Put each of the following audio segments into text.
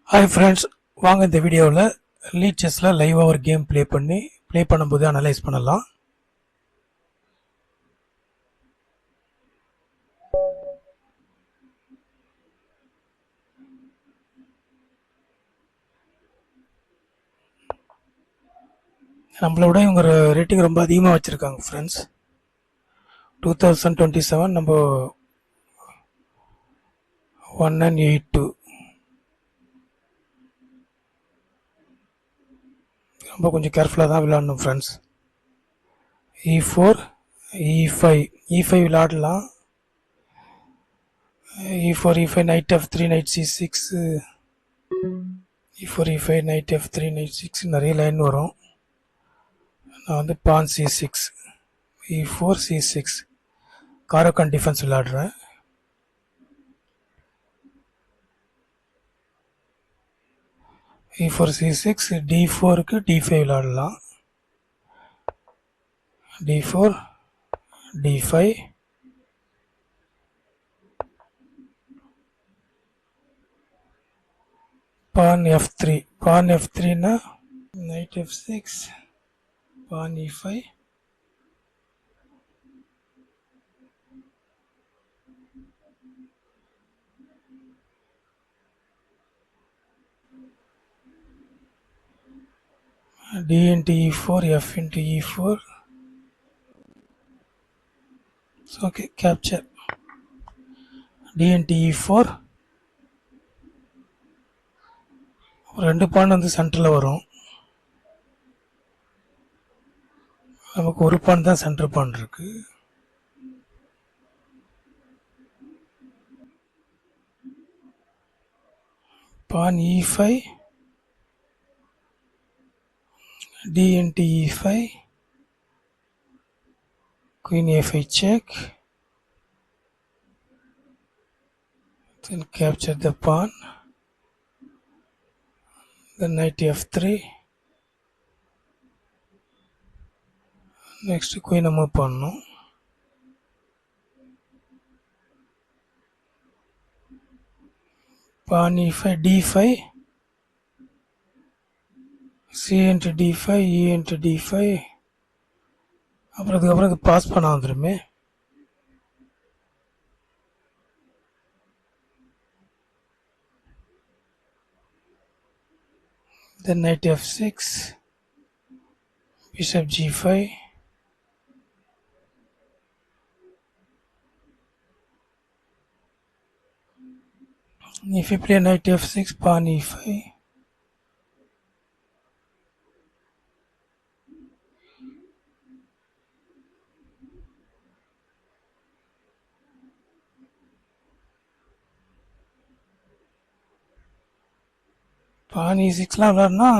Hi friends, வாங்க இந்த வீடியோவில் லீட் செஸ்ஸில் லைவாக ஒரு கேம் ப்ளே பண்ணும்போது அனலைஸ் பண்ணலாம். நம்மளோட இவங்க ரேட்டிங் ரொம்ப அதிகமாக வச்சுருக்காங்க ஃப்ரெண்ட்ஸ். 2027 நம்ம 1982. ரொம்ப கொஞ்சம் கேர்ஃபுல்லாக தான் விளையாடணும் ஃப்ரெண்ட்ஸ். E4 E5 விளையாடலாம். E4 E5 knight F3 knight C6 E4 E5 knight F3 knight C6 நிறைய லைன் வரும். நான் வந்து pawn C6 E4 C6 காரக்கான் defence விளையாடுறேன். E4 C6 D4க்கு D5 விளையாடலாம். D4 D5 pawn F3 னா knight F6 pawn E5 D into E4 F into E4. Okay, capture. D into E4 ரெண்டு பான் வந்து சென்டரில் வரும். நமக்கு ஒரு பான் தான் சென்டர் பான் இருக்கு. pawn E5 D into E5 queen A5 check, then capture the pawn, then knight F3, next queen move பண்ணணும். pawn E5 D5 C into D5 E into D5. அப்புறம் அதுக்கப்புறம் இது பாஸ் பண்ண வந்துருமே. then knight F6 bishop G5 if you play knight F6 pawn E5 pawn E6லாம் விளையாடுனா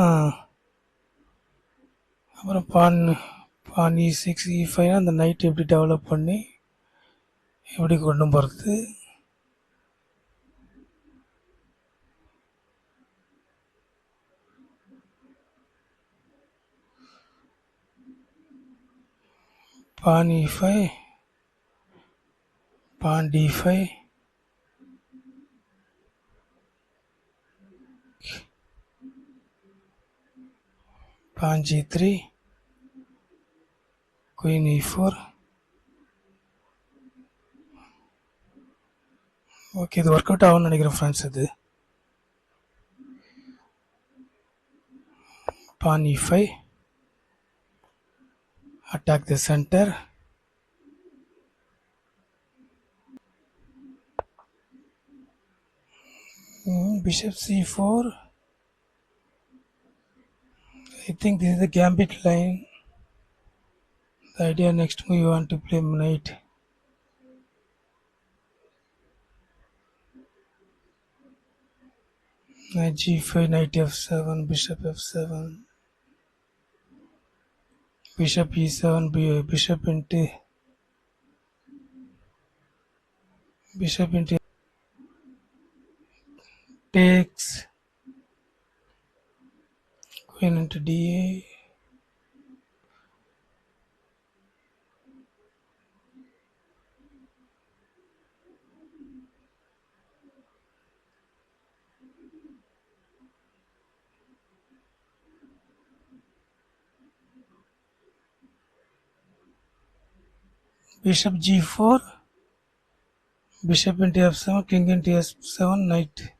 அப்புறம் pawn E6 E5 அந்த night எப்படி develop பண்ணி எப்படி கொண்டு போகிறது. pawn E5 pawn D5 pawn G3 queen E4. Okay, இது ஒர்க் அவுட் ஆகும்னு நினைக்கிறேன் ஃப்ரெண்ட்ஸ். இது pawn E5 attack the center, bishop C4. I think this is the gambit line. The idea next move you want to play knight G5 knight F7 bishop F7 bishop E7 bishop into takes queen into DA. bishop g4, bishop into f7, king into f7, knight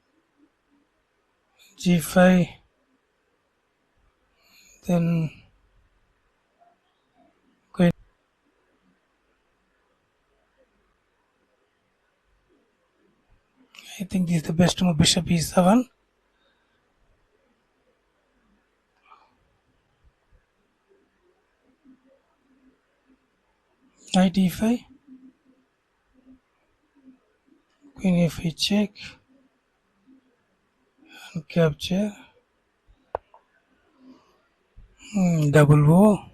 g5, then queen. I think this is the best move, bishop e7, knight e5, queen f8 check, and capture, double O,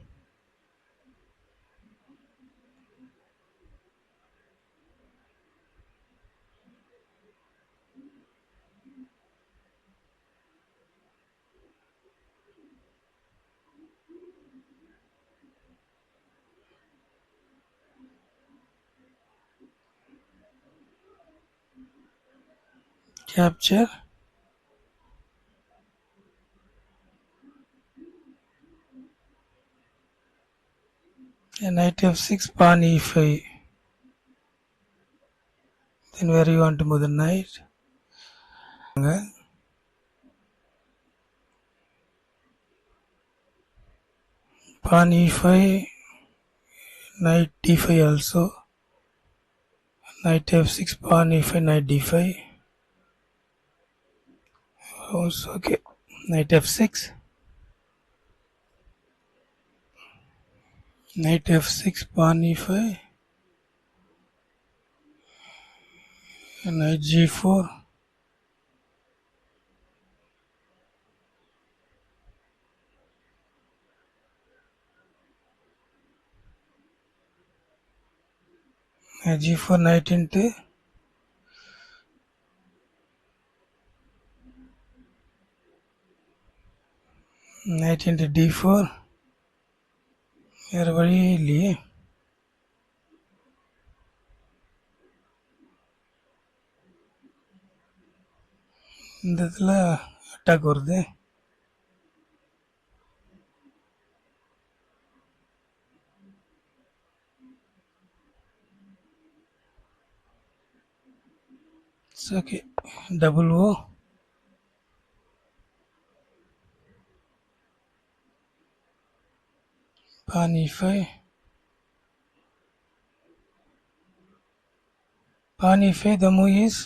capture, and knight f6, pawn e5. Then where you want to move the knight? Pawn e5, knight d5 also, knight f6, pawn e5, knight d5. Also okay, knight f6, knight f6, pawn e5, and knight g4, knight g4, knight into d4. வேறு வழியே இல்லையே. இந்த இடத்துல attack வருது. It's okay. Double O, pawn e5, pawn e5, the move is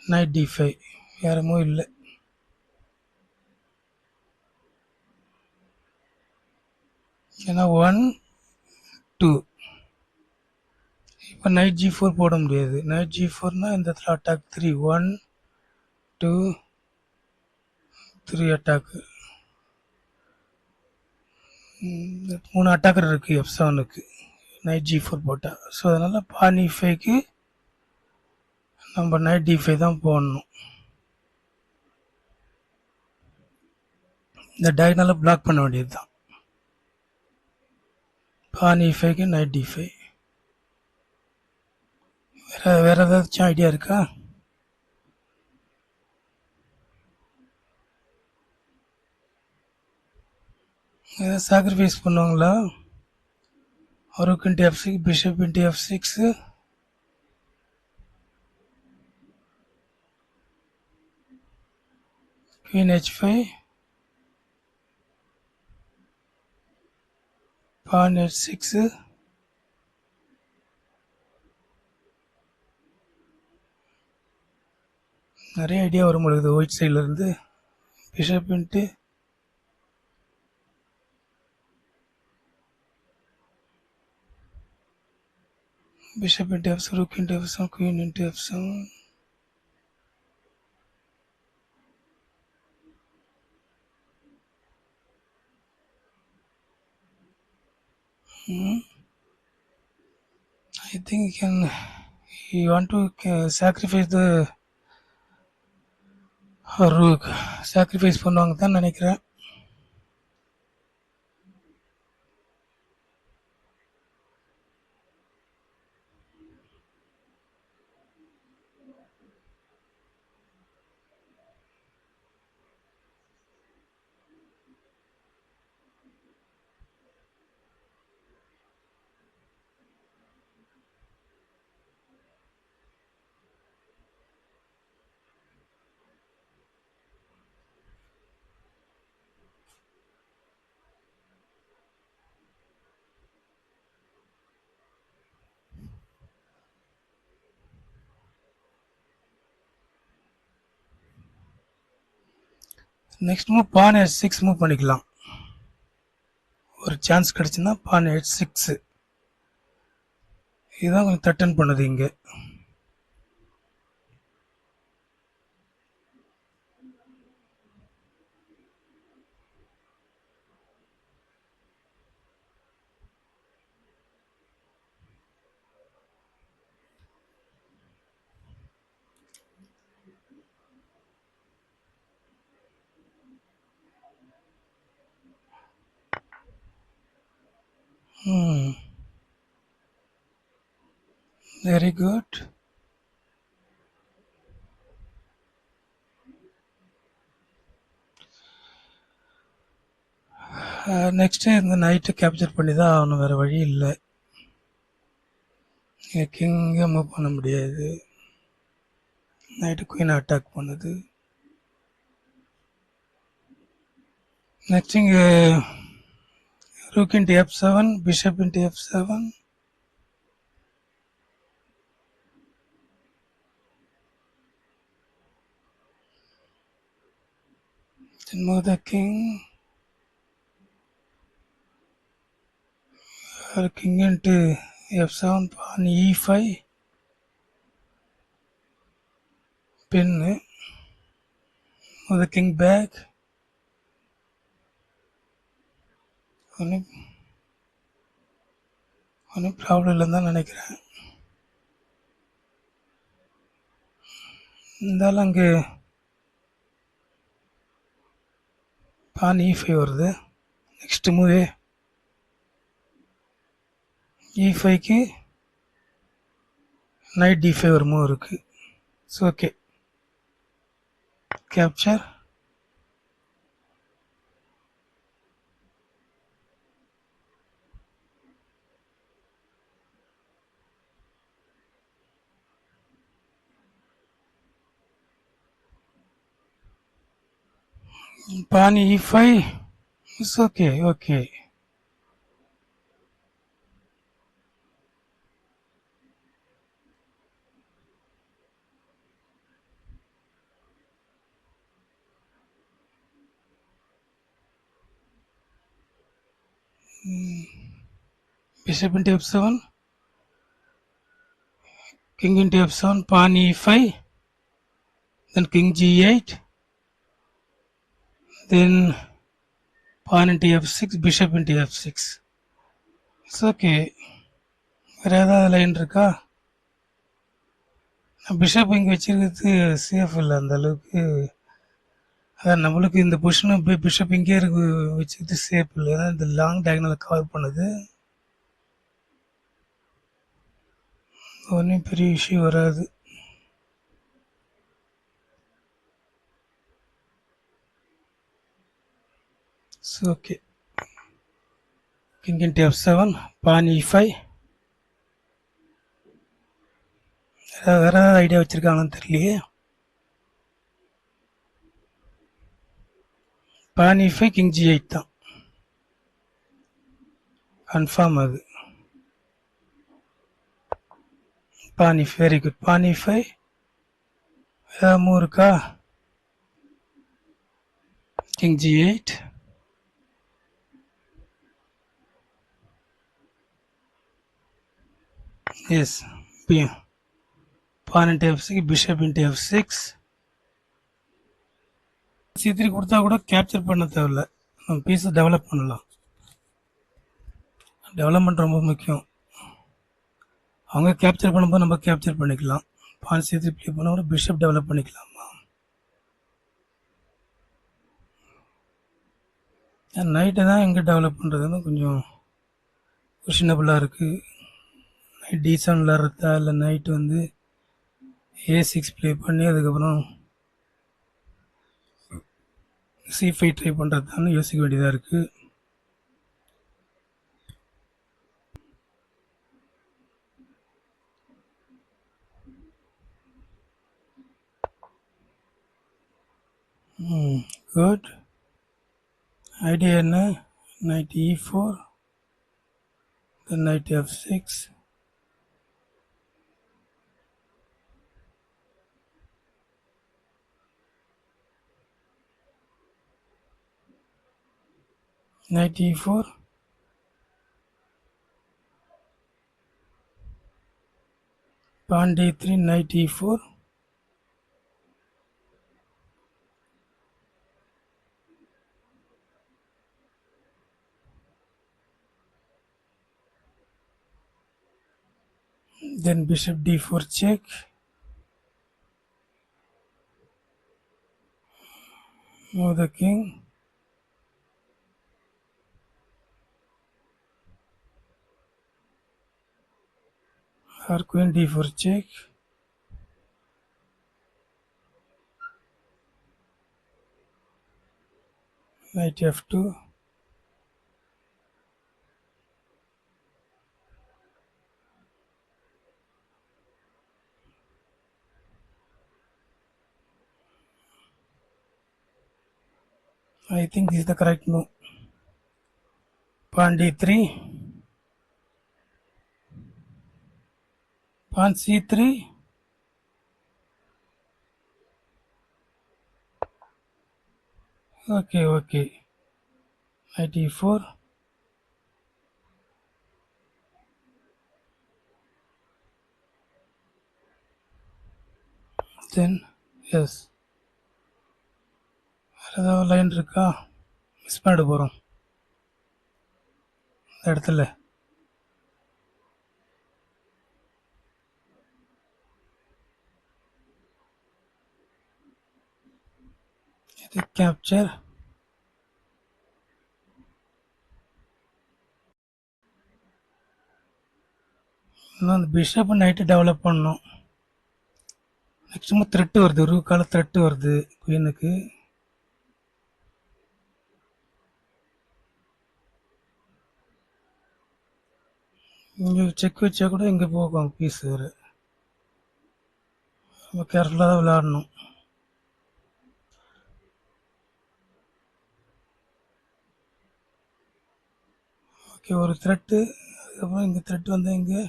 knight d5. வேறு move இல்லை. ஏன்னா 1 2 இப்போ நைட் g4 போட முடியாது. நைட் g4னா இந்த இடத்துல அட்டாக் 3, 1 2 3 அட்டாக்கு. 3 அட்டாக்கர் இருக்குது f7க்கு நைட் g4 போட்டால். ஸோ அதனால் பான் e5க்கு நம்ம நைட் d5 தான் போடணும். இந்த டயகனலை பிளாக் பண்ண வேண்டியது தான். பான் e5க்கு நைட் d5. வேறு ஏதாச்சும் ஐடியா இருக்கா? ஏதாவது சாக்ரிஃபைஸ் பண்ணுவாங்களா? Rook into f6, bishop into f6, queen h5, pawn h6, நிறைய ஐடியா வரும் பொழுது ஒயிட் சைடில் இருந்து. Bishop into bishop into f7, rook into f7, queen into f7. I think you want to sacrifice the rook. Sacrifice பண்ணுவாங்க தான் நினைக்கிறேன். Next move பான் h6 move பண்ணிக்கலாம். ஒரு சான்ஸ் கிடச்சுன்னா பான் h6. இதுதான் கொஞ்சம் த்ரெட்டன் பண்ணுது இங்கே. Very good. நெக்ஸ்ட்டு இந்த நைட்டை கேப்சர் பண்ணி தான் ஆகணும், வேறு வழி இல்லை. கிங்கை மூவ் பண்ண முடியாது. நைட்டு குயினை அட்டாக் பண்ணுது. நெக்ஸ்ட் இங்கே rook into f7, bishop into f7. Then move the king. King into f7, pawn e5. Pin. Move the king back. ஒன்றும் ப்ராப்ளம் இல்லைன்னு தான் நினைக்கிறேன். இருந்தாலும் அங்கே பான் e5 வருது. நெக்ஸ்ட் மூவே e5க்கு நைட் d5 ஒரு மூவ் இருக்குது. So okay, capture. Pawn e5. It's okay, okay. Bishop into f7. King into f7, pawn e5. Then king g8. Then pawn into f6, bishop into f6. It's okay. வேறு ஏதாவது line இருக்கா? Bishop இங்கே வச்சிருக்கிறது safe இல்லை அந்த அளவுக்கு. அதான் நம்மளுக்கு இந்த பொசிஷனும் போய் பிஷப் இங்கே இருக்கு வச்சுக்கிட்டு சேஃப் இல்லை. ஏன்னா இந்த லாங் டயகனலை கவர் பண்ணுது. ஒன்றும் பெரிய இஷ்யூ வராது. So okay, king into f7, பான் e5. வேறு ஏதாவது ஐடியா வச்சுருக்காங்கன்னு தெரியலையே. பான் e5, கிங் g8 தான் கன்ஃபார்ம். அது பான் e5, வெரி குட். பான் e5 ஏதாவது மூவ் இருக்கா? King g8. Yes, pawn into f6, bishop into f6. c3 கொடுத்தா கூட கேப்சர் பண்ண தேவையில்ல, நம்ம பீஸை டெவலப் பண்ணலாம். டெவலப்மெண்ட் ரொம்ப முக்கியம். அவங்க கேப்சர் பண்ணும்போது நம்ம கேப்சர் பண்ணிக்கலாம். பான் c3 ப்ளே பண்ண கூட பிஷப் டெவலப் பண்ணிக்கலாமா? நைட்டை தான் எங்கே டெவலப் பண்ணுறதுன்னு கொஞ்சம் கொஷினபுளாக இருக்குது. நைட் D7 விளாட்றதா, இல்லை நைட் வந்து A6 ப்ளே பண்ணி அதுக்கப்புறம் C5 ட்ரை பண்ணுறதான்னு யோசிக்க வேண்டியதாக இருக்குது. Good idea. என்ன? Knight E4, then knight F6. knight e4, pawn d3, knight e4, then bishop d4 check, move the king, or queen d4 check, knight f2, I think this is the correct move. Pawn d3, pawn c3, okay, knight e4, then yes, ஏதாவது line இருக்கா, miss பண்ணிட்டு போகிறோம் இந்த இடத்துல. இது capture, இன்னும் அந்த bishop night develop பண்ணணும். நெக்ஸ்ட் த்ரெட்டு வருது, ரூக்கால த்ரெட்டு வருது குயினுக்கு. இங்கே செக் வச்சா கூட இங்கே போகும் பீஸ் வேறு. ரொம்ப கேர்ஃபுல்லாக தான் விளையாடணும். ஓகே, ஒரு த்ரெட்டு, அதுக்கப்புறம் இங்கே த்ரெட் வந்து இங்கே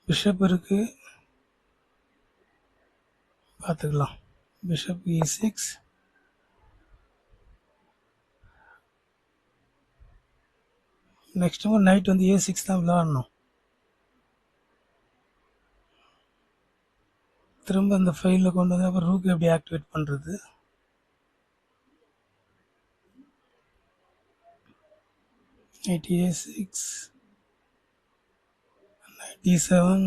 பிஷப் இருக்குது, பார்த்துக்கலாம். பிஷப் e6, நெக்ஸ்ட் நைட் வந்து a6 தான் விளையாடணும். திரும்ப இந்த ஃபைலில் கொண்டு வந்து அப்புறம் ரூக்கு எப்படி ஆக்டிவேட் பண்ணுறது. knight a6, knight e7,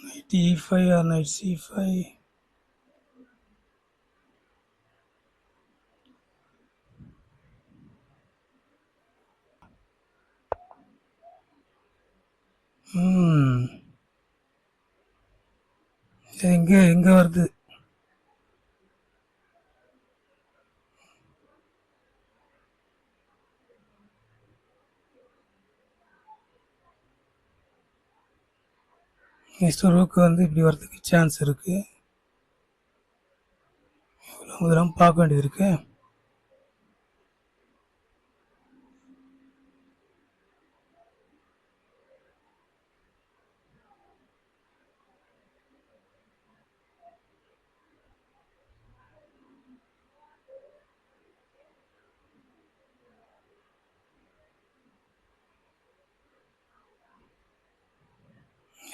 knight e5 or knight c5. இங்கே வருது. நெக்ஸ்ட் ரூக்கு வந்து இப்படி வரதுக்கு சான்ஸ் இருக்கு. இதெல்லாம் பார்க்க வேண்டியது இருக்கு.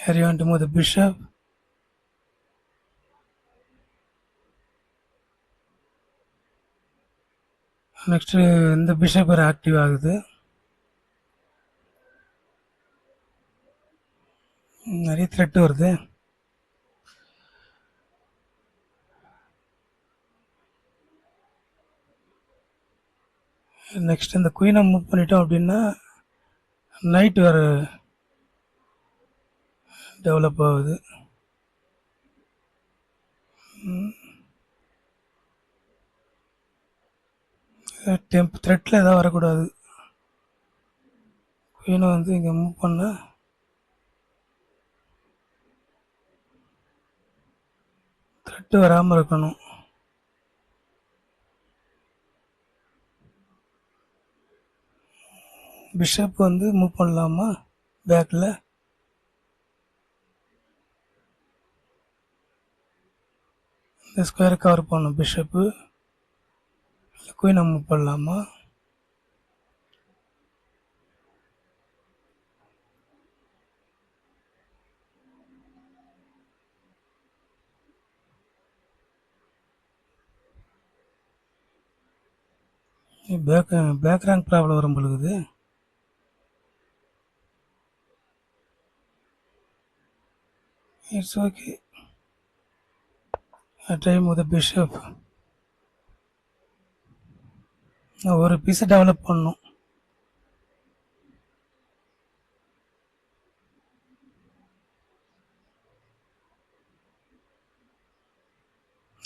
Here you want to move the bishop. Next இந்த பிஷப் ஆக்டிவ் ஆகுது. நிறைய த்ரெட் வருது. நெக்ஸ்ட் இந்த குயினை மூவ் பண்ணிட்டோம் அப்படின்னா நைட் வேறு டெவலப் ஆகுது. த்ரெட்டில் எதாவது வரக்கூடாது. குயினை வந்து இங்கே மூவ் பண்ண த்ரெட்டு வராமல் இருக்கணும். பிஷப் வந்து மூவ் பண்ணலாமா பேக்கில். இந்த ஸ்கொயரை கவர் பண்ணும் பிஷப்பு. குயின் நம்ம பண்ணலாமா? பேக் ரேங்க் ப்ராப்ளம் வரும் பொழுது. It's okay. Time with bishop. ஒரு பீஸை டெவலப் பண்ணணும்.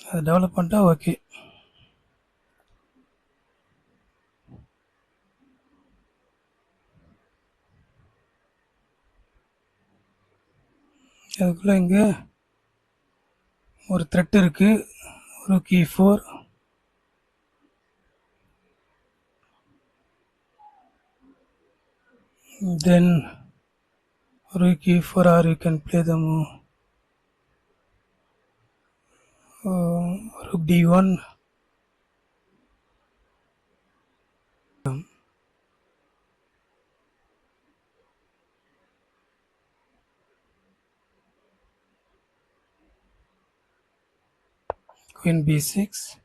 அதை டெவலப் பண்ணிட்டா ஓகே. அதுக்குள்ளே இங்கே ஒரு த்ரெட் இருக்குது. Rook e4. Then rook e4, or you can play the move rook d1. Queen b6.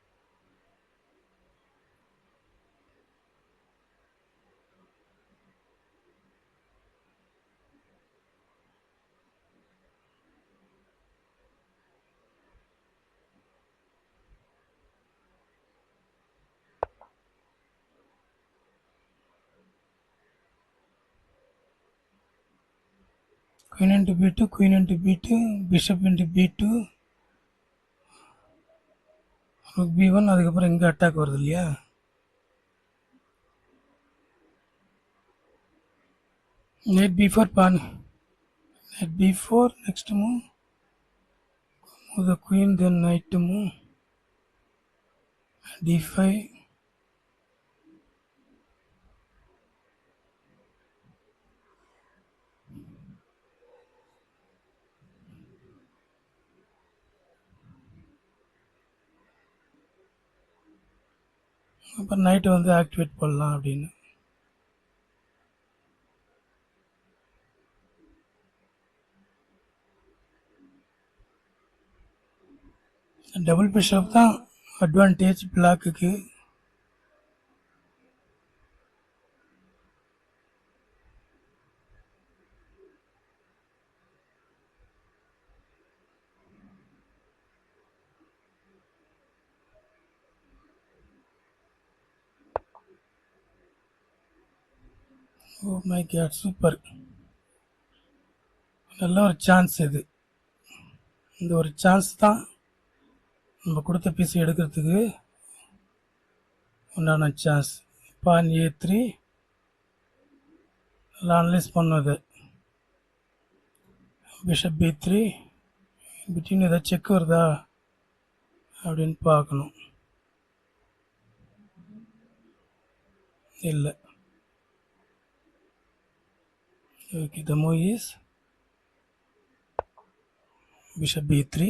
Queen into b2, queen into b2, bishop into b2, rook b1. அதுக்கப்புறம் இங்கே அட்டாக் வருது இல்லையா? knight b4 pawn. Knight b4. Next move the queen, then knight to move d5. அப்புறம் night வந்து activate பண்ணலாம் அப்படின்னு. Double bishop தான் advantage பிளாக்குக்கு. Oh my god, super. நல்ல ஒரு சான்ஸ் இது. இந்த ஒரு சான்ஸ் தான் நம்ம கொடுத்த பீஸ் எடுக்கிறதுக்கு உண்டான சான்ஸ். பான் a3 அனலைஸ் பண்ணது. Bishop b3. பிட்வீன் ஏதாவது செக் வருதா அப்படின்னு பார்க்கணும். இல்லை. Okay, the move is bishop b3.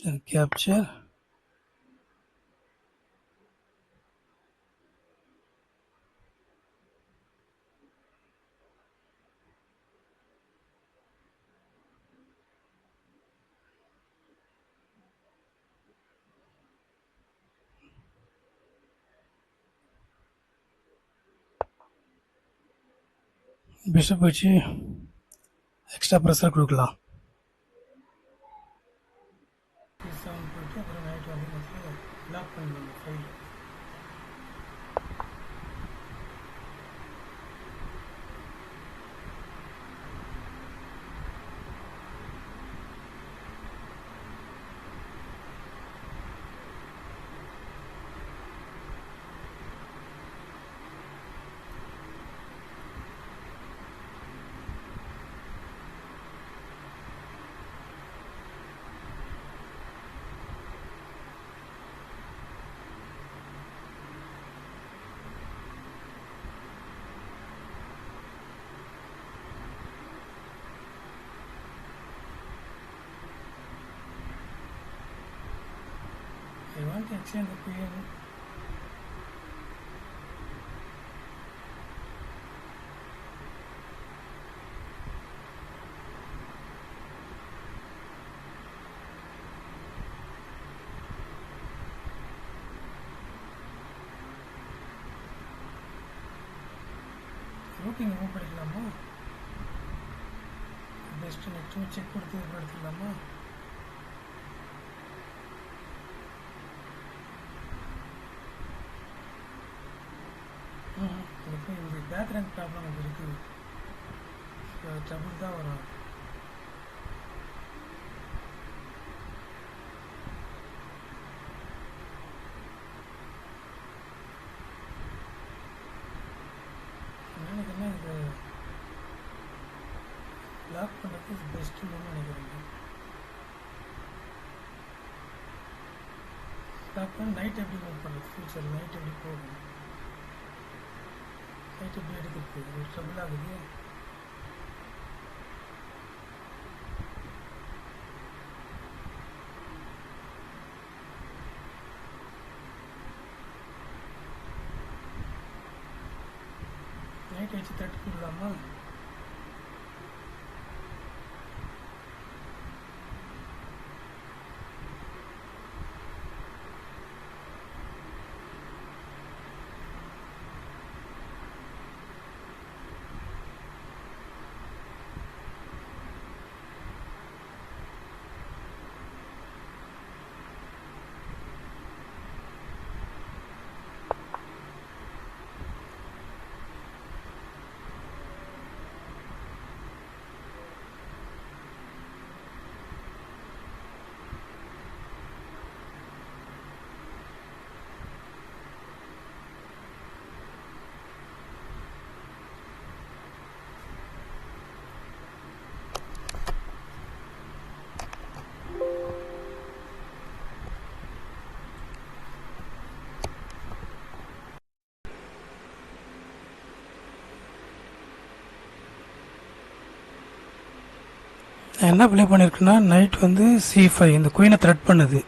Then capture. Bishop வச்சு எக்ஸ்ட்ரா ப்ரெஷர் கொடுக்கலாம். அப்புறம் நைட் வந்து லாக் பண்ணலாம் file. can't exchange the queen. Routing move பண்ணிக்கலாமா? பெஸ்ட் நெக்ஸ்ட் செக் கொடுத்து எடுத்துக்கலாமா? எனக்கு இந்த பேக் ரேங்க் ப்ராப்ளம் எனக்கு இருக்குது. ட்ரபிள் தான் வரும். எனக்கு என்ன இது லாக் பண்ணுறது பெஸ்ட்டுன்னு நினைக்கிறேன். லாக் பண்ண நைட் எப்படி மூவ் பண்ணுறது? ஃபியூச்சர் நைட் எப்படி போகும்? நைட் எப்படி எடுக்கிறது? ஒரு ட்ரபிள் ஆகுது. நைட் வச்சு தட்டி கொடுக்கலாமா? நான் என்ன ப்ளே பண்ணியிருக்கேன்னா நைட் வந்து C5 இந்த குயினை த்ரெட் பண்ணுது.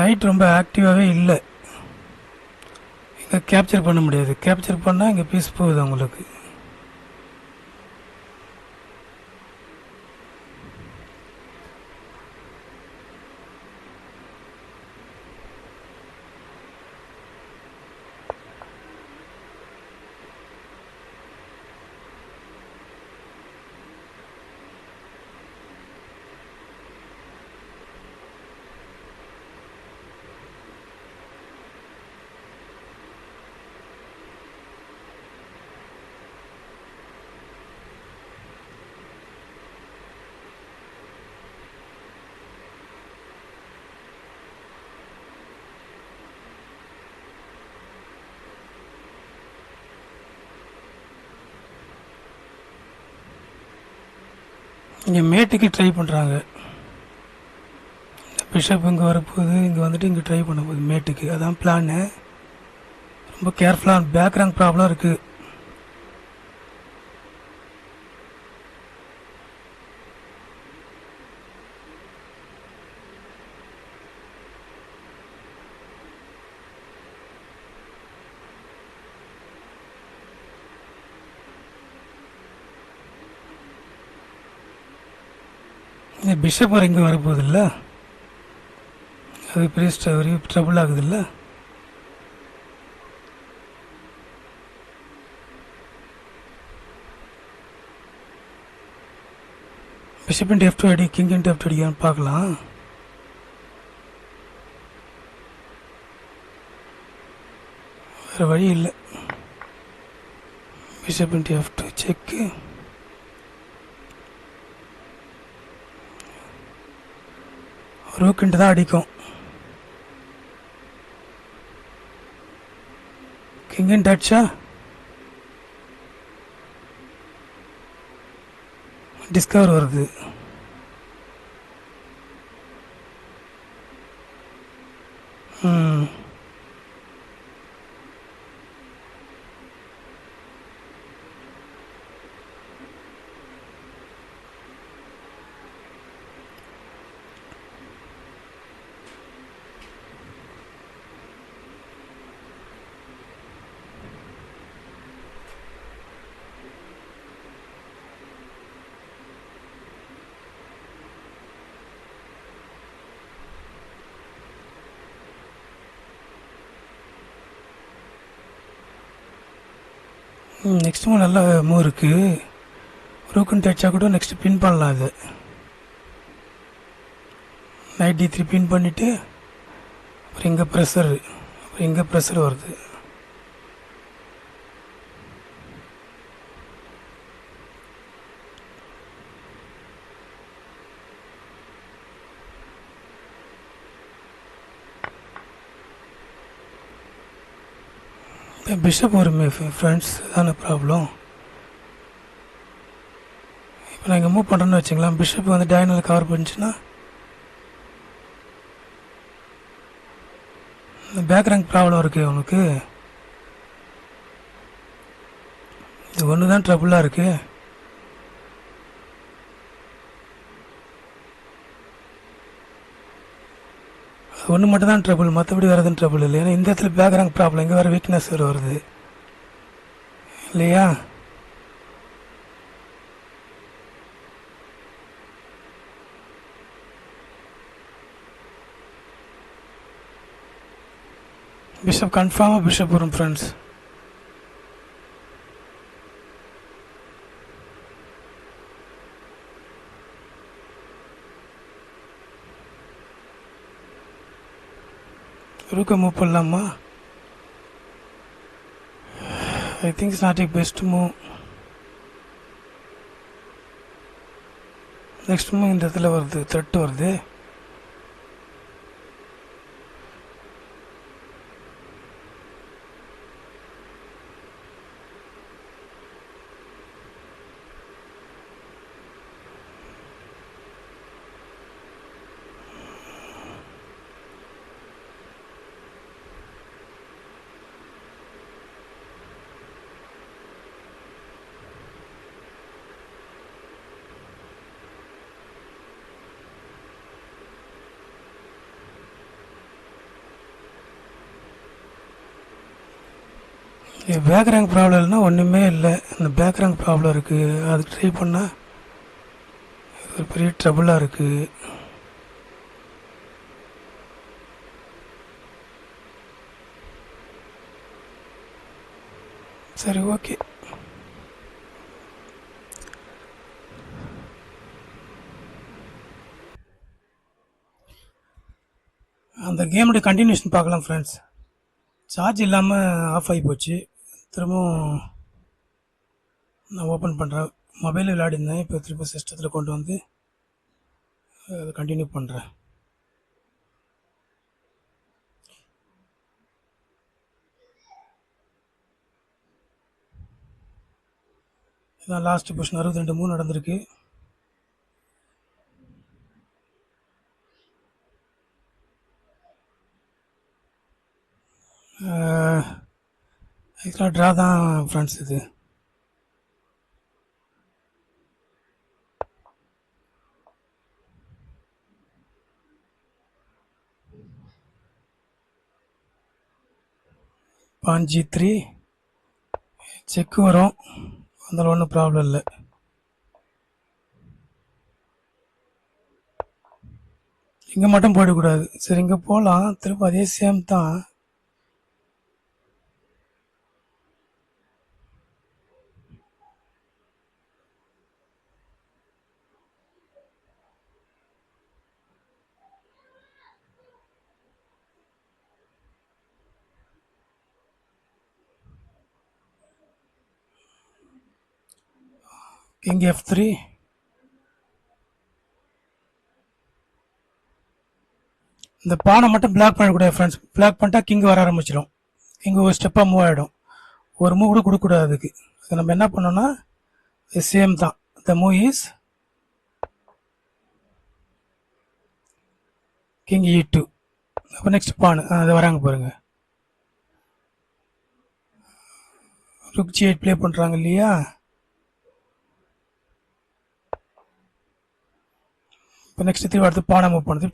நைட் ரொம்ப ஆக்டிவாகவே இல்லை. இங்கே கேப்சர் பண்ண முடியாது. கேப்சர் பண்ணால் இங்கே பீஸ் போகுது அவங்களுக்கு. இங்கே மேட்டுக்கு ட்ரை பண்ணுறாங்க. பிஷப் இங்கே வரப்போகுது. இங்கே வந்துட்டு இங்கே ட்ரை பண்ண போகுது மேட்டுக்கு. அதான் பிளான்னு. ரொம்ப கேர்ஃபுல்லாக பேக்ரவுண்ட் ப்ராப்ளம் இருக்குது. பிஷப் வர இங்கே வரப்போகுதில்ல, அது பெரிய ட்ரபிள் ஆகுதுல்ல. பிஷப் இன்ட்டு F2 அடி, கிங் இன்ட்டு F2 அடிக்கான்னு பார்க்கலாம். வேறு வழி இல்லை. பிஷப் இன்ட்டு F2 செக்கு. ரூக்கின்ட்டு தான் அடிக்கும். கிங் டச்சா டிஸ்கவர் வருது. நெக்ஸ்ட் மூவ் நல்ல மூவ் இருக்குது. ரூக்குன்னு டச்சா கூட நெக்ஸ்ட் பின் பண்ணலாம். அது நைட் D3 பின் பண்ணிவிட்டு அப்புறம் இங்கே ப்ரெஷர், அப்புறம் இங்கே ப்ரெஷர் வருது. பிஷப் வருமே ஃப்ரெண்ட்ஸ், தானே ப்ராப்ளம். இப்போ நான் இங்கே மூவ் பண்ணுறேன்னு வச்சுங்களேன், பிஷப் வந்து டயனல் கவர் பண்ணிச்சுன்னா பேக் ரேங்க் ப்ராப்ளம் இருக்குது அவனுக்கு. இது ஒன்று தான் ட்ரபுளாக இருக்குது. ஒன்று மட்டும் தான் ட்ரபுள், மற்றபடி வேறு எதுவும் ட்ரபுள் இல்லை. ஏன்னா இந்த இடத்துல பேக் ரேங்க் ப்ராப்ளம், இங்கே வேறு வீக்னஸ் வருது இல்லையா. பிஷப் கன்ஃபார்மாக பிஷப் வரும் ஃப்ரெண்ட்ஸ். ரூக்கை மூவ் பண்ணலாமா? I think it's not a best move. Next move இந்த இடத்துல வருது, த்ரெட் வருது. பேக் ரேங்க் ப்ராப்ளம் இல்லைன்னா ஒன்றுமே இல்லை. இந்த பேக் ரேங்க் ப்ராப்ளம் இருக்குது, அதுக்கு ட்ரை பண்ணால் ஒரு பெரிய ட்ரபுளாக இருக்குது. சரி, ஓகே. அந்த கேமுடைய கண்டினியூஷன் பார்க்கலாம் ஃப்ரெண்ட்ஸ். சார்ஜ் இல்லாமல் ஆஃப் ஆகி போச்சு. திரும்பவும் நான் ஓப்பன் பண்ணுறேன். மொபைலில் விளையாடிருந்தேன், இப்போ திரும்ப சிஸ்டத்தில் கொண்டு வந்து அதை கண்டினியூ பண்ணுறேன். இதான் லாஸ்ட் பொசிஷன். 62 மூவ் நடந்திருக்கு. ஆக்சுவலாக ட்ரா தான் ஃப்ரெண்ட்ஸ். இது பான் G3 செக்கு வரும், அதில் ஒன்றும் ப்ராப்ளம் இல்லை. இங்கே மட்டும் போயிடக்கூடாது. சரி, இங்கே போகலாம். திரும்ப அதே சேம் தான். King F3. இந்த பானை மட்டும் பிளாக் பண்ணக்கூடாது ஃப்ரெண்ட்ஸ். பிளாக் பண்ணிட்டா கிங் வர ஆரம்பிச்சிடும். கிங் ஒரு ஸ்டெப்பாக மூவ் ஆகிடும். ஒரு மூவ் கூட கொடுக்கக்கூடாது அதுக்கு. அது நம்ம என்ன பண்ணோம்னா சேம் தான். The move is king E2. அப்போ நெக்ஸ்ட் பானு அது வராங்க பாருங்கள். ருக் G8 ப்ளே பண்ணுறாங்க இல்லையா. இப்போ நெக்ஸ்ட் திரும்ப அடுத்து பானை மூவ் பண்ணுது.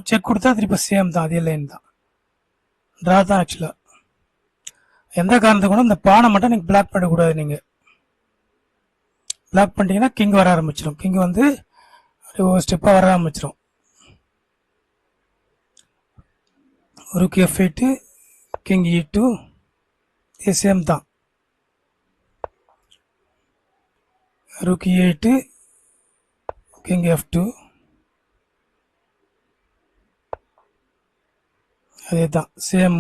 செக் கொடுத்தா திருப்பி சேம் தான், அதே லைன் தான். ட்ரா தான் ஆக்சுவலாக. எந்த காரணத்துக்கு கூட இந்த பானை மட்டும் நீங்கள் பிளாக் பண்ணக்கூடாது. நீங்கள் பிளாக் பண்ணிட்டீங்கன்னா கிங் வர ஆரம்பிச்சிடும். கிங் வந்து ஒரு ஸ்டெப்பாக வர ஆரம்பிச்சிடும். ருக் F8, கிங் E2 சேம் தான். rook e8, king f2. அதே தான் சேம்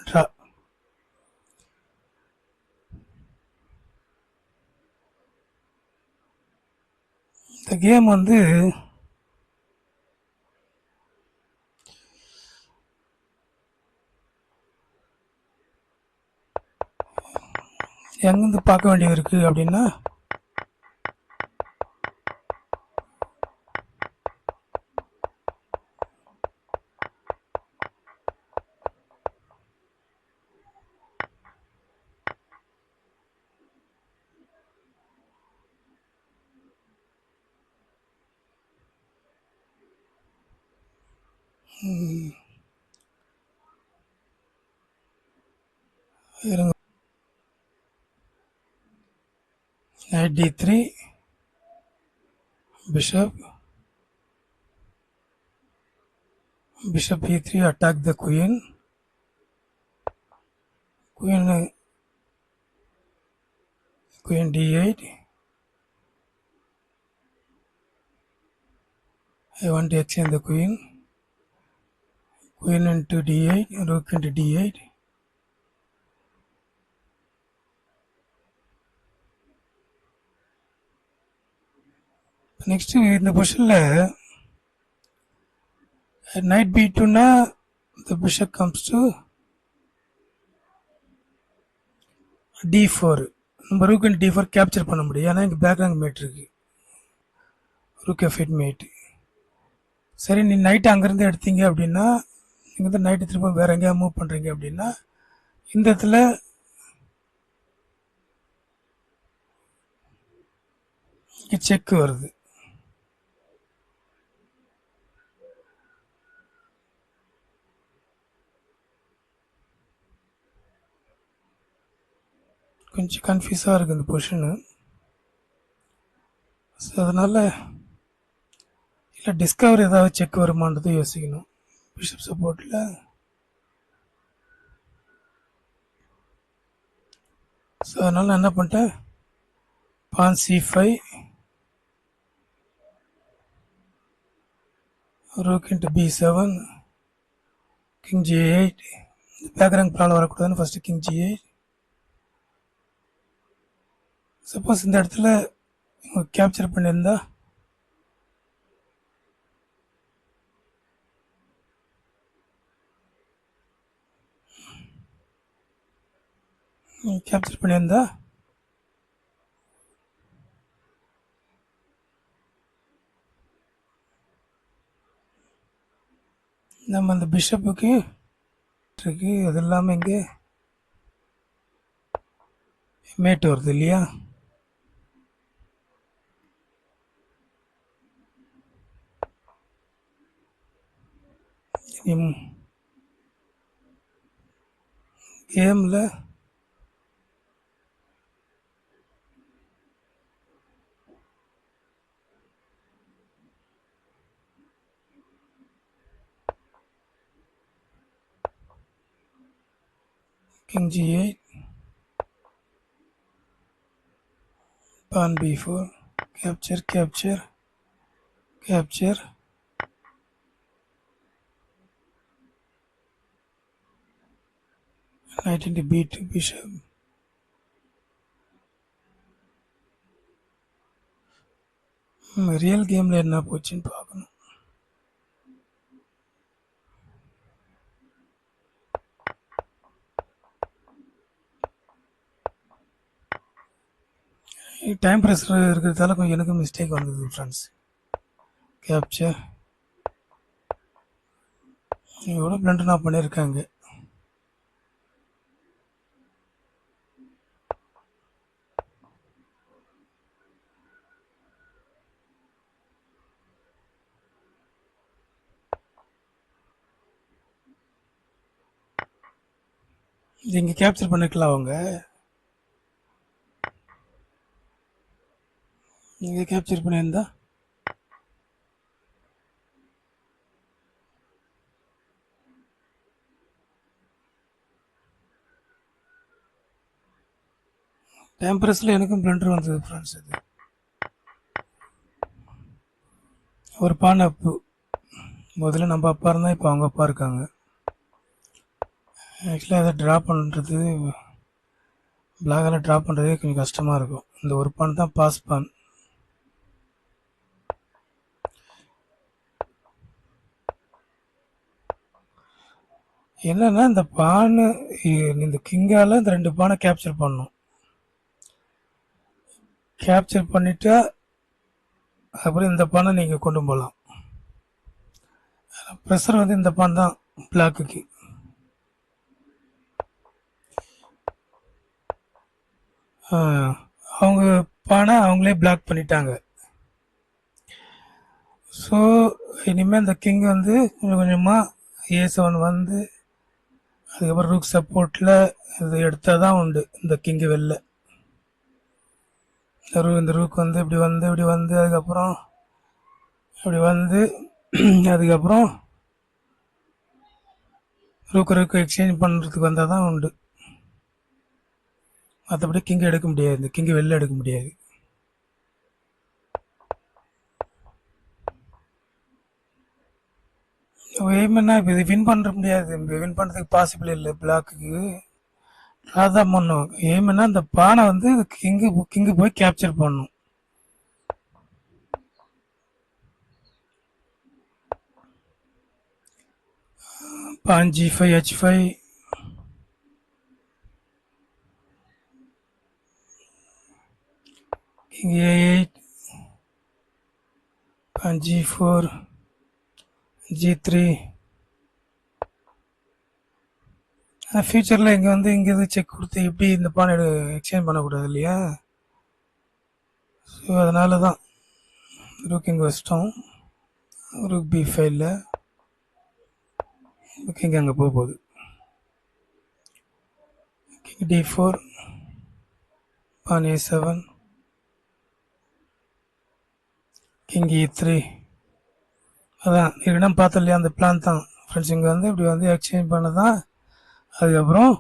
ட்ரா. இந்த கேம் வந்து எங்கேருந்து பார்க்க வேண்டியது இருக்குது அப்படின்னா, இருங்க, knight d3, bishop e3, attack the queen, queen d8. I want to exchange the queen into d8, rook into d8. Next இந்த பொசிஷனில் knight b2னா the bishop comes to d4. நம்ம rook into d4 கேப்சர் பண்ண முடியும், ஏன்னா இங்கே background mat இருக்கு, rook f8 mat. சரி, நீ நைட்டு அங்கேருந்து எடுத்தீங்க அப்படின்னா, நீங்கள் வந்து நைட்டு திரும்ப வேறு எங்கேயா மூவ் பண்ணுறீங்க அப்படின்னா, இந்த இடத்துல செக் வருது. கொஞ்சம் கன்ஃபியூஸாக இருக்குது இந்த பொசிஷனு. ஸோ அதனால் இல்லை டிஸ்கவர் ஏதாவது செக் வருமானது யோசிக்கணும் பிஷப் சப்போர்ட்டில். ஸோ அதனால் நான் என்ன பண்ணிட்டேன், பான் c5, rook into b7, king g8. Background problem வரக்கூடாதுன்னு ஃபஸ்ட்டு king g8. சப்போஸ் இந்த இடத்துல கேப்சர் பண்ணியிருந்தா நம்ம அந்த பிஷப்புக்கு இருக்கு, அது இல்லாமல் இங்கே மேட் வருது இல்லையா. கேமில் king g8, pawn b4, capture, knight into b2, bishop. Real கேமில் என்ன போச்சுன்னு பார்க்கணும். டைம் ப்ரெஷர் இருக்கிறதால கொஞ்சம் எனக்கு மிஸ்டேக் வந்தது ஃப்ரெண்ட்ஸ். கேப்சர் எவ்வளோ பிளண்டர் நான் பண்ணியிருக்காங்க. இது இங்கே கேப்சர் பண்ணிக்கலாம், அவங்க இங்கே கேப்சர் பண்ணியிருந்தா டெம்பரஸில் எனக்கும் பிளண்டர் வந்தது ஃப்ரெண்ட்ஸ். இது ஒரு பான் அப்பு. முதல்ல நம்ம அப்பா இருந்தால் இப்போ அவங்க அப்பா இருக்காங்க. ஆக்சுவலாக அதை ட்ரா பண்ணுறது, பிளாகெல்லாம் ட்ரா பண்ணுறதே கொஞ்சம் கஷ்டமாக இருக்கும். இந்த ஒரு பான் தான் பாஸ் பான். என்னன்னா இந்த பானு, இந்த கிங்கால் இந்த 2 பானை கேப்சர் பண்ணணும். கேப்சர் பண்ணிவிட்டு அப்புறம் இந்த பானை நீங்கள் கொண்டு போகலாம். ப்ரெஷர் வந்து இந்த பான் தான் பிளாக்குக்கு. அவங்க பானை அவங்களே பிளாக் பண்ணிட்டாங்க. ஸோ இனிமேல் இந்த கிங் வந்து கொஞ்சம் கொஞ்சமாக A7 வந்து அதுக்கப்புறம் ரூக் சப்போர்ட்டில் இது எடுத்தால் தான் உண்டு இந்த கிங்கு வெளில. இந்த ரூக் வந்து இப்படி வந்து அதுக்கப்புறம் இப்படி வந்து அதுக்கப்புறம் ரூக்கு எக்ஸ்சேஞ்ச் பண்ணுறதுக்கு வந்தால் தான் உண்டு. மற்றபடி கிங்கு எடுக்க முடியாது, இந்த கிங்கு வெளில எடுக்க முடியாது. எய்ம்னா இப்போ இது வின் பண்ண முடியாது, வின் பண்ணுறதுக்கு பாசிபிள் இல்லை பிளாக்குக்கு. அதான் பண்ணும் எய்ம்னா இந்த பானை வந்து கிங்கு போய் கேப்சர் பண்ணும். பான் G5 H5 கிங் A8 பான் G4 G3. ஆனால் ஃப்யூச்சரில் இங்கே வந்து இங்கே இது செக் கொடுத்து எப்படி இந்த பானை எக்ஸ்சேஞ்ச் பண்ணக்கூடாது இல்லையா? ஸோ அதனால தான் ரூக் இங்கே வச்சிட்டோம். ரூக் B5ல கிங் அங்கே போகுது. கிங் D4 பான் A7 கிங் E3. அதான் இடம் பார்த்தோம் இல்லையா, அந்த பிளான் தான் ஃப்ரெண்ட்ஸ். இங்கே வந்து இப்படி வந்து எக்ஸ்சேஞ்ச் பண்ண தான் அதுக்கப்புறம்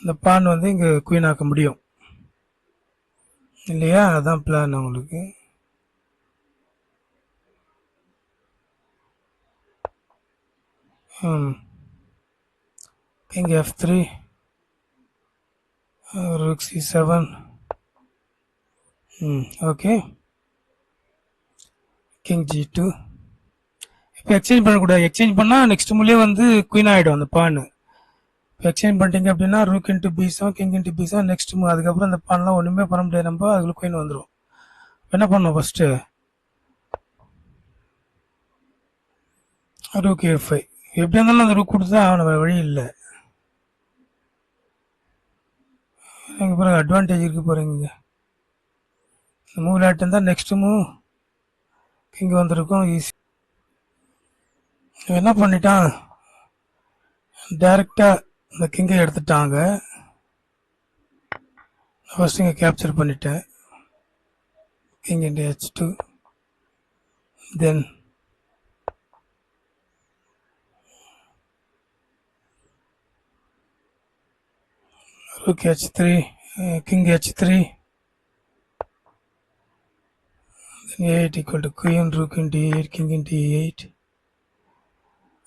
இந்த பான் வந்து இங்கே குயின் ஆக்க முடியும் இல்லையா? அதான் பிளான் உங்களுக்கு. King F3 rook C7. Okay. King G2. இப்போ எக்ஸ்சேஞ்ச் பண்ணக்கூடாது. எக்ஸ்சேஞ்ச் பண்ணால் நெக்ஸ்ட் மூலே வந்து குயின் ஆகிடும் அந்த பான். இப்போ எக்ஸ்சேஞ்ச் பண்ணிட்டீங்க அப்படின்னா rook into B7 king into B7 next move. அதுக்கப்புறம் அந்த பான்லாம் ஒன்றுமே பண்ண முடியாது, நம்ம அதுக்குள்ள குயின் வந்துடும். என்ன பண்ணோம் ஃபஸ்ட்டு ரூக் A5. எப்படி இருந்தாலும் அந்த ரூக் கொடுத்தா அவனை வழி இல்லை. நீங்கள் பிறகு அட்வான்டேஜ் இருக்கு போகிறீங்க. இந்த மூவ் விளையாட்டு இருந்தால் நெக்ஸ்ட் மூவ் கிங் வந்திருக்கும் ஈஸி. என்ன பண்ணிட்டான், டைரெக்டாக இந்த கிங்கை எடுத்துட்டாங்க. ஃபர்ஸ்ட் இங்கே கேப்சர் பண்ணிட்டேன். King into H2 then rook H3 king H3 then A8 equal to queen rook into E8 king into E8.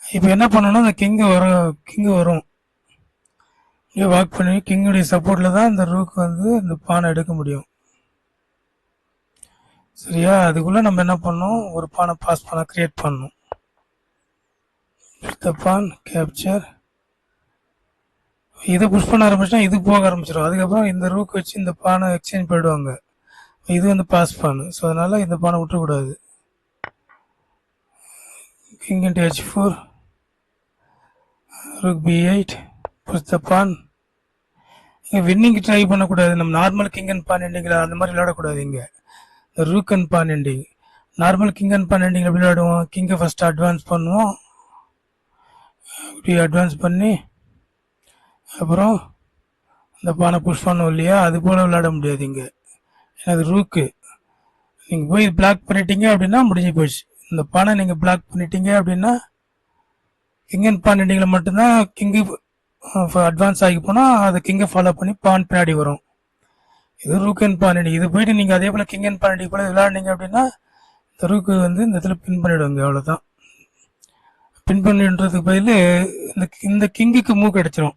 இப்போ என்ன பண்ணணும், அந்த கிங்கு வரும் இங்கே வாக் பண்ணி கிங்குடைய சப்போர்ட்டில் தான் இந்த ரூக் வந்து இந்த பானை எடுக்க முடியும். சரியா? அதுக்குள்ளே நம்ம என்ன பண்ணோம், ஒரு பானை பாஸ் பானை கிரியேட் பண்ணணும். the pawn capture. இதை புஷ் பண்ண ஆரம்பிச்சா இது போக ஆரம்பிச்சிடும். அதுக்கப்புறம் இந்த ரூக் வச்சு இந்த பானை எக்ஸ்சேஞ்ச் பண்ணிடுவாங்க. இது வந்து பாஸ் பான். ஸோ அதனால் இந்த பானை விட்டுறக்கூடாது. King into H4 rook B8 push the pawn. இங்கே வின்னிங் ட்ரை பண்ணக்கூடாது. நம்ம நார்மல் கிங் அண்ட் பான் எண்டிங்கில் அந்த மாதிரி விளையாடக்கூடாது. இங்கே rook and pawn ending. Normal king and pawn எண்டிங்கில் எப்படி விளையாடுவோம், கிங்கை ஃபஸ்ட்டு அட்வான்ஸ் பண்ணுவோம். இப்படி அட்வான்ஸ் பண்ணி அப்புறம் இந்த பானை புஷ் பண்ணுவோம் இல்லையா, அது போல் விளையாட முடியாது இங்கே. அது ரூக்கு நீங்கள் போய் பிளாக் பண்ணிட்டீங்க அப்படின்னா முடிஞ்சு போயிடுச்சு. இந்த பானை நீங்கள் பிளாக் பண்ணிட்டீங்க அப்படின்னா கிங் அண்ட் பான் எண்டிங்கில் மட்டும்தான் கிங்கு அட்வான்ஸ் ஆகி போனால் அதை கிங்கை ஃபாலோ பண்ணி பான் பின்னாடி வரும். இது ரூக் அண்ட் பான் அடி. இது போயிட்டு நீங்கள் அதே போல் கிங் அண்ட் பான் அடி போல் விளையாடினீங்க அப்படின்னா இந்த ரூக்கு வந்து இந்த இடத்துல பின் பண்ணிவிடுவாங்க. அவ்வளோதான். பின் பண்ணின்றதுக்கு பதில் இந்த கிங்குக்கு மூவ் கிடச்சிரும்.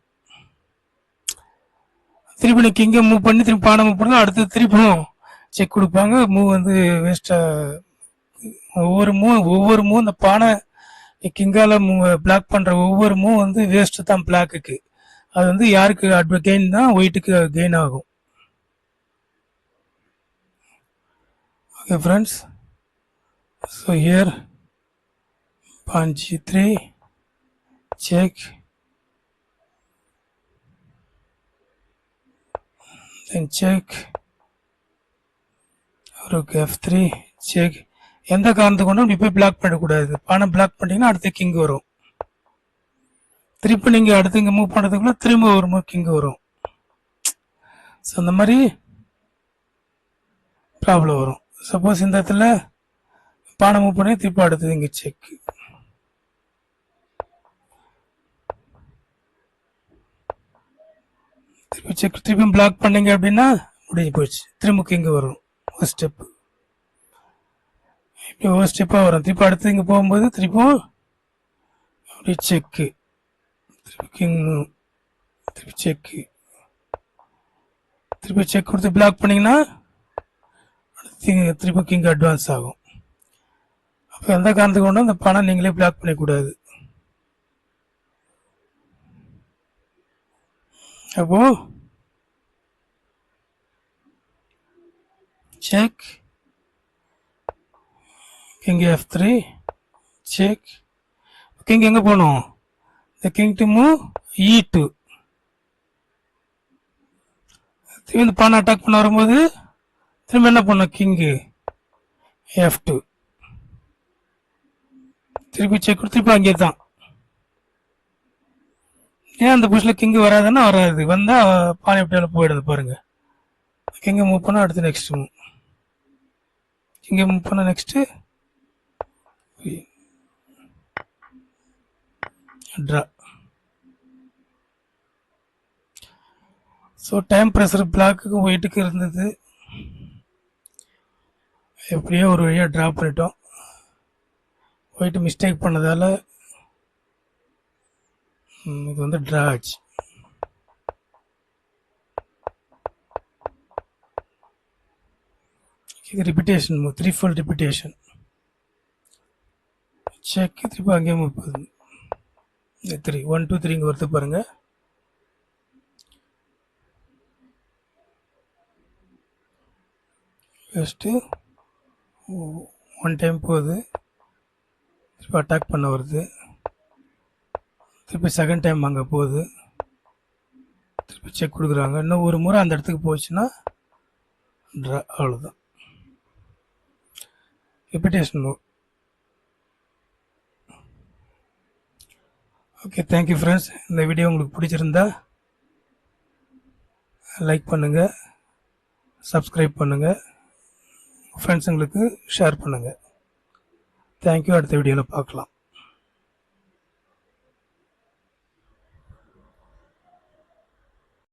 திருப்பி நீங்கள் கிங்கை மூவ் பண்ணி திருப்பி பானை மூவ் பண்ணால் அடுத்து திருப்பியும் செக் கொடுப்பாங்க. மூவ் வந்து வேஸ்ட்டாக ஒவ்வொரு மூவ் இந்த பானை கிங்கால பிளாக் பண்ணுற ஒவ்வொரு மூவ் வந்து வேஸ்ட்டு தான் பிளாக்குக்கு. அது வந்து யாருக்கு கெயின் தான், ஒயிட்டுக்கு கெயின் ஆகும். Okay friends, so here pawn g3 check, then check, rook f3 check. எந்த காரணத்தை கொண்டும் இப்படி போய் பிளாக் பண்ணக்கூடாது. பானை பிளாக் பண்ணிட்டீங்கன்னா அடுத்த கிங் வரும். திருப்பி நீங்கள் அடுத்து இங்கே மூவ் பண்ணுறதுக்குள்ள திரும்ப ஒரு மூவ் கிங் வரும். ஸோ அந்த மாதிரி ப்ராப்ளம் வரும். சப்போஸ் இந்த இடத்துல பானை மூவ் பண்ணி திருப்பி அடுத்தது இங்கே செக். திருப்பி செக் திருப்பியும் பிளாக் பண்ணீங்க அப்படின்னா முடிஞ்சு போச்சு. திரும்ப கிங் வரும் ஒரு ஸ்டெப்பு. இப்படி ஒரு ஸ்டெப்பாக வரும். திருப்பி அடுத்து இங்கே போகும்போது திருப்பியும் அப்படி செக்கு, திருப்பி கிங், திருப்பி செக்கு, திருப்பி செக் கொடுத்து பிளாக் பண்ணிங்கன்னா திருப்பி கிங் அட்வான்ஸ் ஆகும். அப்போ எந்த காரணத்துக்கு கொண்டும் அந்த பணம் நீங்களே பிளாக் பண்ணக்கூடாது. அப்போ check, king f3 check. King எங்கே போகணும்? இந்த கிங் டு மூவ் e2. திரும்பி இந்த பானை அட்டாக் பண்ண வரும்போது திரும்ப என்ன பண்ணும்? கிங்கு f2 திருப்பி செக் கொடுத்து திருப்பி அங்கே தான். ஏன் அந்த புஷில் கிங்கு வராதுன்னா வராது. வந்தால் பானை எப்படியாலும் போயிடுது பாருங்க. கிங்கை மூவ் பண்ணால் அடுத்து நெக்ஸ்ட் மூவ், கிங்கை மூவ் பண்ணால் next draw. So time pressure பிளாக்கு ஒயிட்டுக்கு இருந்தது. எப்படியோ ஒரு வழியாக ட்ரா பண்ணிட்டோம். ஒயிட்டு மிஸ்டேக் பண்ணதால் இது வந்து ட்ரா ஆச்சு. இது repetition move, 3 full repetition. Check, திருப்பி அங்கேயே மூவ் போகுது. 3 1 2 3 இங்கே வருது பாருங்க. ஃபஸ்ட்டு 1 டைம் போகுது, திருப்பி அட்டாக் பண்ண வருது, திருப்பி செகண்ட் டைம் அங்கே போகுது, திருப்பி செக் கொடுக்குறாங்க. இன்னும் ஒரு முறை அந்த இடத்துக்கு போச்சுன்னா ட்ரா. அவ்வளோதான், repetition move. Okay, thank you friends. இந்த வீடியோ உங்களுக்கு பிடிச்சிருந்தா லைக் பண்ணுங்கள், சப்ஸ்கிரைப் பண்ணுங்கள், ஃப்ரெண்ட்ஸுங்களுக்கு ஷேர் பண்ணுங்கள். தேங்க்யூ. அடுத்த வீடியோவில் பார்க்கலாம்.